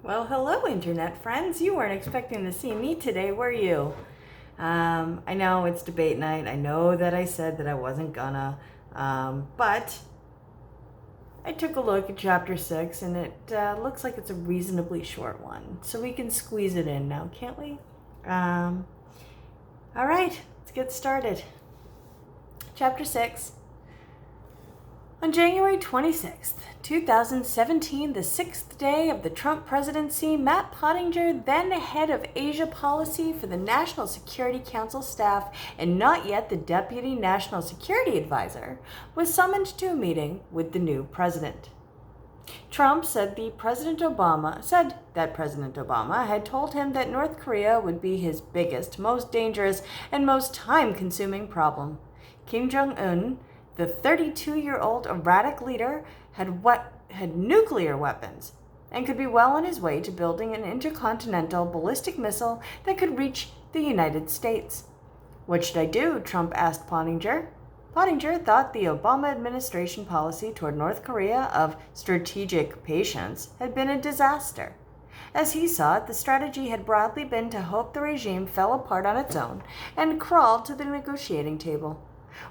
Well, hello, Internet friends. You weren't expecting to see me today, were you? I know it's debate night. I know that I said that I wasn't gonna, but I took a look at chapter 6 and it looks like it's a reasonably short one. So we can squeeze it in now, can't we? All right, let's get started. Chapter 6. On January 26th, 2017, the sixth day of the Trump presidency, Matt Pottinger, then head of Asia policy for the National Security Council staff and not yet the deputy national security advisor, was summoned to a meeting with the new president. Trump said that President Obama had told him that North Korea would be his biggest, most dangerous, and most time-consuming problem. Kim Jong-un, the 32-year-old erratic leader, had nuclear weapons and could be well on his way to building an intercontinental ballistic missile that could reach the United States. What should I do? Trump asked Pottinger. Pottinger thought the Obama administration policy toward North Korea of strategic patience had been a disaster. As he saw it, the strategy had broadly been to hope the regime fell apart on its own and crawl to the negotiating table.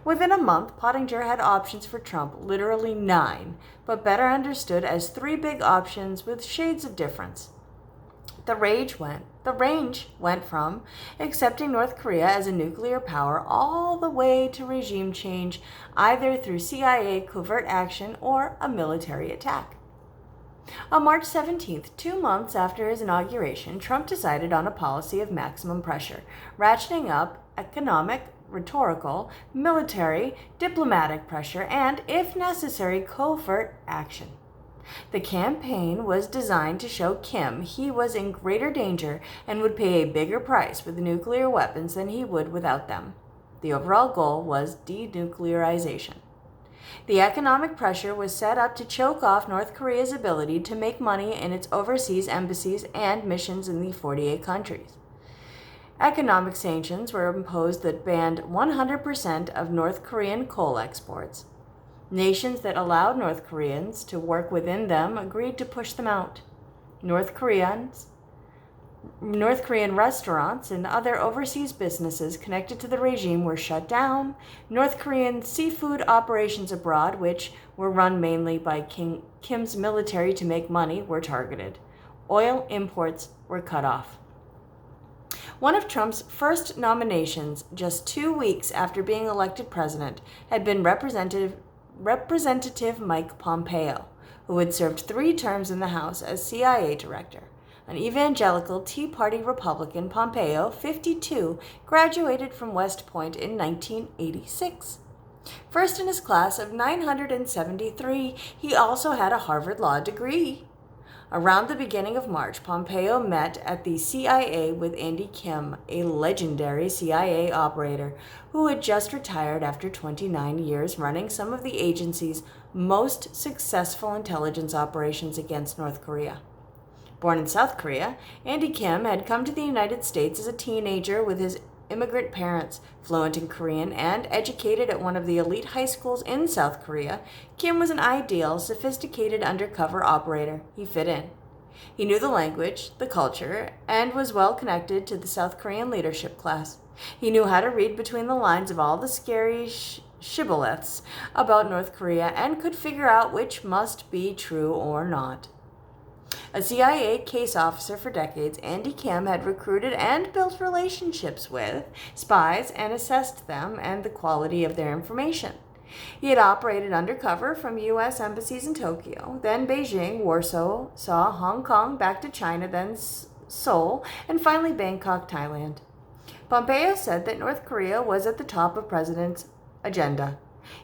Within a month, Pottinger had options for Trump, literally 9, but better understood as 3 big options with shades of difference. The range went from accepting North Korea as a nuclear power all the way to regime change, either through CIA covert action or a military attack. On March 17th, 2 months after his inauguration, Trump decided on a policy of maximum pressure, ratcheting up economic, rhetorical, military, diplomatic pressure, and, if necessary, covert action. The campaign was designed to show Kim he was in greater danger and would pay a bigger price with nuclear weapons than he would without them. The overall goal was denuclearization. The economic pressure was set up to choke off North Korea's ability to make money in its overseas embassies and missions in the 48 countries. Economic sanctions were imposed that banned 100% of North Korean coal exports. Nations that allowed North Koreans to work within them agreed to push them out. North Korean restaurants and other overseas businesses connected to the regime were shut down. North Korean seafood operations abroad, which were run mainly by Kim's military to make money, were targeted. Oil imports were cut off. One of Trump's first nominations, just 2 weeks after being elected president, had been Representative Mike Pompeo, who had served 3 terms in the House as CIA director. An evangelical Tea Party Republican, Pompeo, 52, graduated from West Point in 1986. First in his class of 973, he also had a Harvard Law degree. Around the beginning of March, Pompeo met at the CIA with Andy Kim, a legendary CIA operator who had just retired after 29 years running some of the agency's most successful intelligence operations against North Korea. Born in South Korea, Andy Kim had come to the United States as a teenager with his immigrant parents. Fluent in Korean and educated at one of the elite high schools in South Korea, Kim was an ideal, sophisticated undercover operator. He fit in. He knew the language, the culture, and was well connected to the South Korean leadership class. He knew how to read between the lines of all the scary shibboleths about North Korea and could figure out which must be true or not. A CIA case officer for decades, Andy Kim had recruited and built relationships with spies and assessed them and the quality of their information. He had operated undercover from U.S. embassies in Tokyo, then Beijing, Warsaw, Hong Kong, back to China, then Seoul, and finally Bangkok, Thailand. Pompeo said that North Korea was at the top of President's agenda.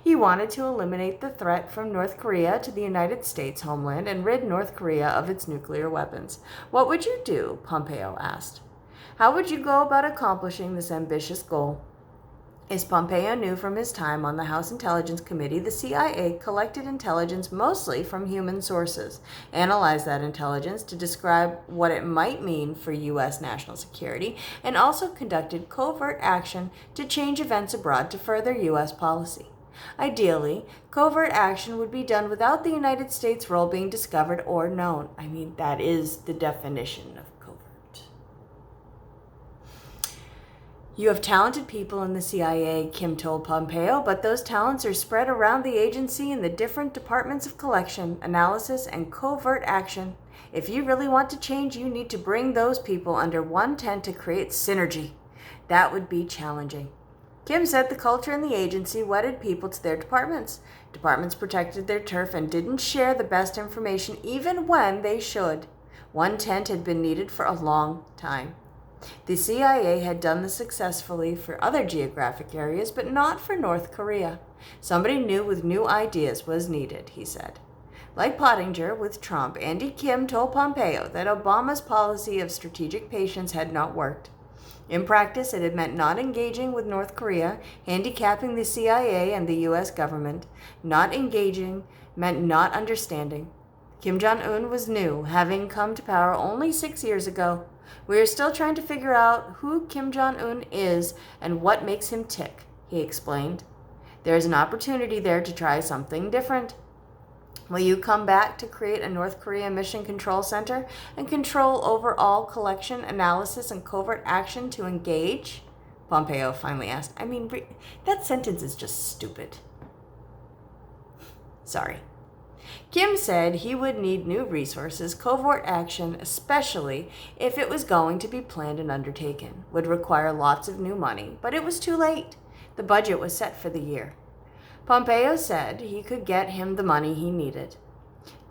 He wanted to eliminate the threat from North Korea to the United States homeland and rid North Korea of its nuclear weapons. What would you do? Pompeo asked. How would you go about accomplishing this ambitious goal? As Pompeo knew from his time on the House Intelligence Committee, the CIA collected intelligence mostly from human sources, analyzed that intelligence to describe what it might mean for U.S. national security, and also conducted covert action to change events abroad to further U.S. policy. Ideally, covert action would be done without the United States' role being discovered or known. I mean, that is the definition of covert. You have talented people in the CIA, Kim told Pompeo, but those talents are spread around the agency in the different departments of collection, analysis, and covert action. If you really want to change, you need to bring those people under one tent to create synergy. That would be challenging. Kim said the culture in the agency wedded people to their departments. Departments protected their turf and didn't share the best information even when they should. One tent had been needed for a long time. The CIA had done this successfully for other geographic areas, but not for North Korea. Somebody new with new ideas was needed, he said. Like Pottinger with Trump, Andy Kim told Pompeo that Obama's policy of strategic patience had not worked. In practice, it had meant not engaging with North Korea, handicapping the CIA and the U.S. government. Not engaging meant not understanding. Kim Jong-un was new, having come to power only 6 years ago. We are still trying to figure out who Kim Jong-un is and what makes him tick, he explained. There is an opportunity there to try something different. Will you come back to create a North Korea mission control center and control overall collection, analysis, and covert action to engage? Pompeo finally asked. I mean, that sentence is just stupid. Sorry. Kim said he would need new resources. Covert action, especially if it was going to be planned and undertaken, would require lots of new money, but it was too late. The budget was set for the year. Pompeo said he could get him the money he needed.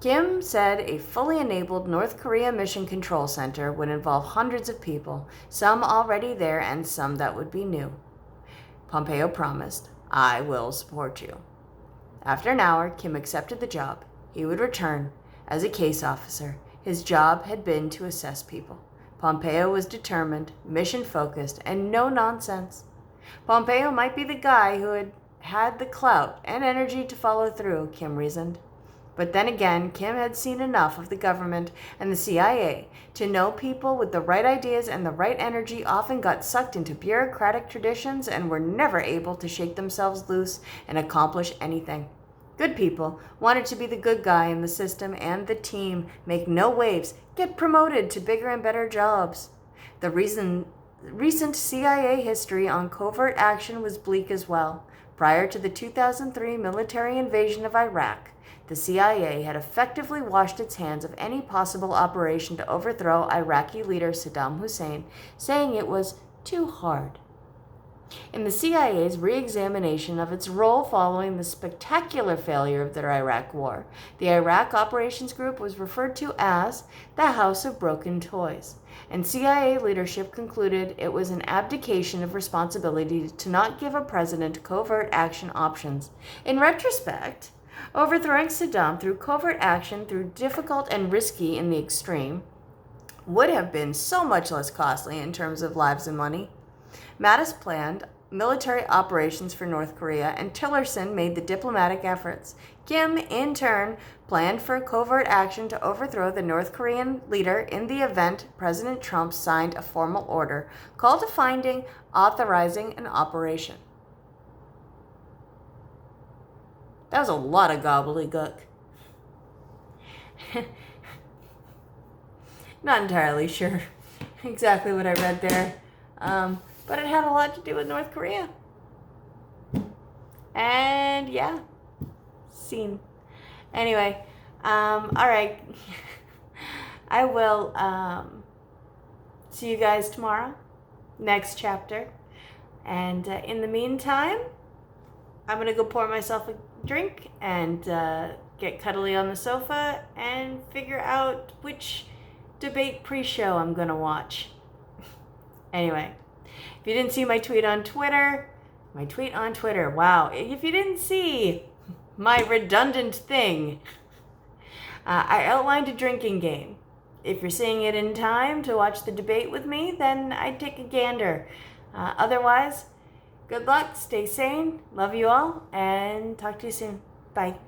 Kim said a fully enabled North Korea mission control center would involve hundreds of people, some already there and some that would be new. Pompeo promised, I will support you. After an hour, Kim accepted the job. He would return as a case officer. His job had been to assess people. Pompeo was determined, mission-focused, and no nonsense. Pompeo might be the guy who had the clout and energy to follow through, Kim reasoned. But then again, Kim had seen enough of the government and the CIA to know people with the right ideas and the right energy often got sucked into bureaucratic traditions and were never able to shake themselves loose and accomplish anything. Good people wanted to be the good guy in the system and the team, make no waves, get promoted to bigger and better jobs. The recent CIA history on covert action was bleak as well. Prior to the 2003 military invasion of Iraq, the CIA had effectively washed its hands of any possible operation to overthrow Iraqi leader Saddam Hussein, saying it was too hard. In the CIA's re-examination of its role following the spectacular failure of the Iraq War, the Iraq Operations Group was referred to as the House of Broken Toys, and CIA leadership concluded it was an abdication of responsibility to not give a president covert action options. In retrospect, overthrowing Saddam through covert action, through difficult and risky in the extreme, would have been so much less costly in terms of lives and money. Mattis planned military operations for North Korea, and Tillerson made the diplomatic efforts. Kim, in turn, planned for covert action to overthrow the North Korean leader in the event President Trump signed a formal order called to finding, authorizing an operation. That was a lot of gobbledygook. Not entirely sure exactly what I read there. But it had a lot to do with North Korea. And yeah, scene. Anyway, all right. I will see you guys tomorrow, next chapter. And in the meantime, I'm going to go pour myself a drink and get cuddly on the sofa and figure out which debate pre-show I'm going to watch. Anyway. If you didn't see my tweet on Twitter, wow. If you didn't see my redundant thing, I outlined a drinking game. If you're seeing it in time to watch the debate with me, then I'd take a gander. Otherwise, good luck, stay sane, love you all, and talk to you soon. Bye.